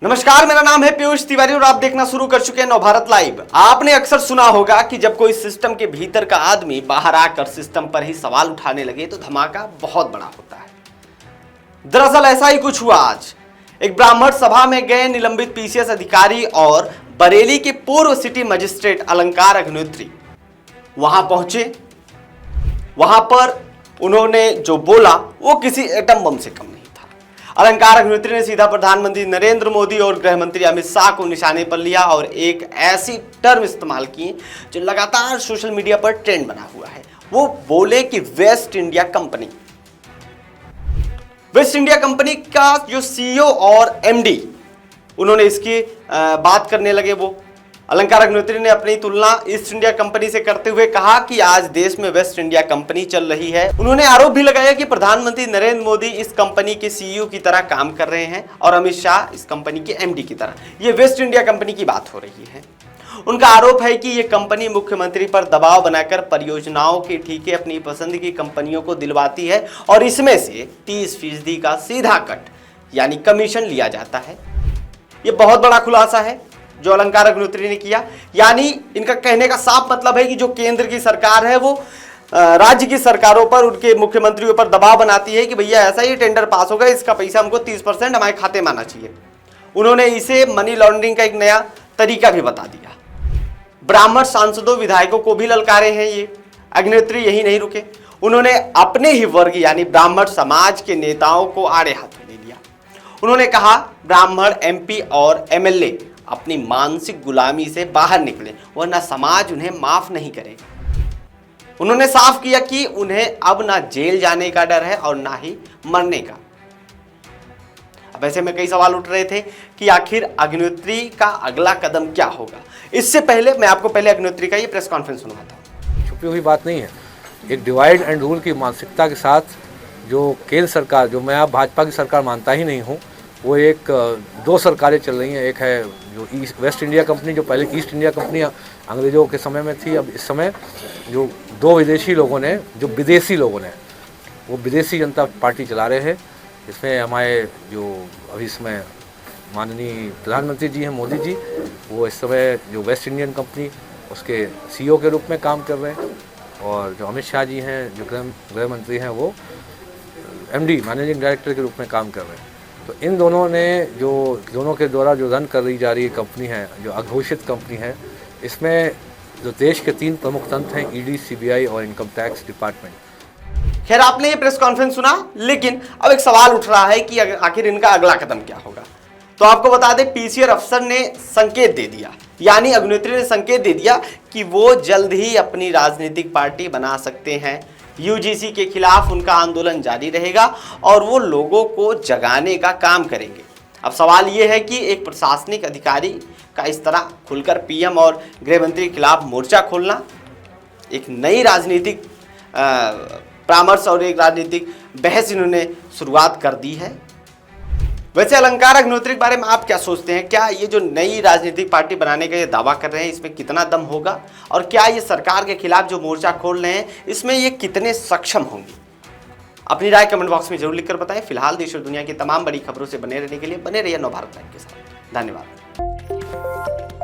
नमस्कार, मेरा नाम है पीयूष तिवारी और आप देखना शुरू कर चुके हैं नवभारत लाइव। आपने अक्सर सुना होगा कि जब कोई सिस्टम के भीतर का आदमी बाहर आकर सिस्टम पर ही सवाल उठाने लगे तो धमाका बहुत बड़ा होता है। दरअसल ऐसा ही कुछ हुआ आज। एक ब्राह्मण सभा में गए निलंबित पीसीएस अधिकारी और बरेली के पूर्व सिटी मजिस्ट्रेट अलंकार अग्निहोत्री वहां पहुंचे। वहां पर उन्होंने जो बोला वो किसी एटम बम से कम नहीं था। अलंकार अग्निहोत्री ने सीधा प्रधानमंत्री नरेंद्र मोदी और गृह मंत्री अमित शाह को निशाने पर लिया और एक ऐसी टर्म इस्तेमाल की जो लगातार सोशल मीडिया पर ट्रेंड बना हुआ है। वो बोले कि वेस्ट इंडिया कंपनी का जो सीईओ और एमडी उन्होंने इसकी बात करने लगे। वो अलंकार अग्निहोत्री ने अपनी तुलना ईस्ट इंडिया कंपनी से करते हुए कहा कि आज देश में वेस्ट इंडिया कंपनी चल रही है। उन्होंने आरोप भी लगाया कि प्रधानमंत्री नरेंद्र मोदी इस कंपनी के सीईओ की तरह काम कर रहे हैं और अमित शाह इस कंपनी के एमडी की तरह। ये वेस्ट इंडिया कंपनी की बात हो रही है। उनका आरोप है कि ये कंपनी मुख्यमंत्री पर दबाव बनाकर परियोजनाओं के ठेके अपनी पसंद की कंपनियों को दिलवाती है और इसमें से 30% का सीधा कट यानी कमीशन लिया जाता है। ये बहुत बड़ा खुलासा है जो अलंकार अग्निहोत्री ने किया। यानी इनका कहने का साफ मतलब है कि जो केंद्र की सरकार है वो राज्य की सरकारों पर, उनके मुख्यमंत्रियों पर दबाव बनाती है कि भैया ऐसा ही टेंडर पास होगा, इसका पैसा हमको 30% हमारे खाते में आना चाहिए। उन्होंने इसे मनी लॉन्ड्रिंग का एक नया तरीका भी बता दिया। ब्राह्मण सांसदों विधायकों को भी ललकारे हैं ये अग्निहोत्री। यही नहीं रुके, उन्होंने अपने ही वर्ग यानी ब्राह्मण समाज के नेताओं को आड़े हाथों ले लिया। उन्होंने कहा ब्राह्मण एमपी और एमएलए अपनी मानसिक गुलामी से बाहर निकले वरना समाज उन्हें माफ नहीं करेगा। उन्होंने साफ किया कि उन्हें अब ना जेल जाने का डर है और ना ही मरने का। अब ऐसे में कई सवाल उठ रहे थे कि आखिर अग्निहोत्री का अगला कदम क्या होगा। इससे पहले मैं आपको पहले अग्निहोत्री का ये प्रेस कॉन्फ्रेंस सुनवाता हूं। छुपी हुई बात नहीं है। एक डिवाइड एंड रूल की मानसिकता के साथ जो केंद्र सरकार, जो मैं अब भाजपा की सरकार मानता ही नहीं हूँ, वो एक दो सरकारें चल रही हैं। एक है जो वेस्ट इंडिया कंपनी, जो पहले ईस्ट इंडिया कंपनी अंग्रेजों के समय में थी। अब इस समय जो दो विदेशी लोगों ने, जो विदेशी लोगों ने, वो विदेशी जनता पार्टी चला रहे हैं। इसमें हमारे जो अभी इसमें माननीय प्रधानमंत्री जी हैं, मोदी जी, वो इस समय जो वेस्ट इंडियन कंपनी उसके सीईओ के रूप में काम कर रहे हैं और जो अमित शाह जी हैं, जो गृह मंत्री हैं, वो एमडी मैनेजिंग डायरेक्टर के रूप में काम कर रहे हैं। तो इन दोनों ने दोनों के द्वारा जो रन कर दी जा रही कंपनी है, जो अघोषित कंपनी है, इसमें जो देश के 3 प्रमुख तंत्र हैं, ईडी, सीबीआई और इनकम टैक्स डिपार्टमेंट। खैर, आपने ये प्रेस कॉन्फ्रेंस सुना, लेकिन अब एक सवाल उठ रहा है कि आखिर इनका अगला कदम क्या होगा। तो आपको बता दें, पीसीआर अफसर ने संकेत दे दिया, यानी अग्निहोत्री ने संकेत दे दिया कि वो जल्द ही अपनी राजनीतिक पार्टी बना सकते हैं। यूजीसी के खिलाफ उनका आंदोलन जारी रहेगा और वो लोगों को जगाने का काम करेंगे। अब सवाल ये है कि एक प्रशासनिक अधिकारी का इस तरह खुलकर पीएम और गृह मंत्री के खिलाफ मोर्चा खोलना एक नई राजनीतिक परामर्श और एक राजनीतिक बहस इन्होंने शुरुआत कर दी है। वैसे अलंकार अग्निहोत्री के बारे में आप क्या सोचते हैं? क्या ये जो नई राजनीतिक पार्टी बनाने का ये दावा कर रहे हैं, इसमें कितना दम होगा और क्या ये सरकार के खिलाफ जो मोर्चा खोल रहे हैं, इसमें ये कितने सक्षम होंगे? अपनी राय कमेंट बॉक्स में जरूर लिखकर बताएं। फिलहाल देश और दुनिया की तमाम बड़ी खबरों से बने रहने के लिए बने रहिए नवभारत लाइव के साथ। धन्यवाद।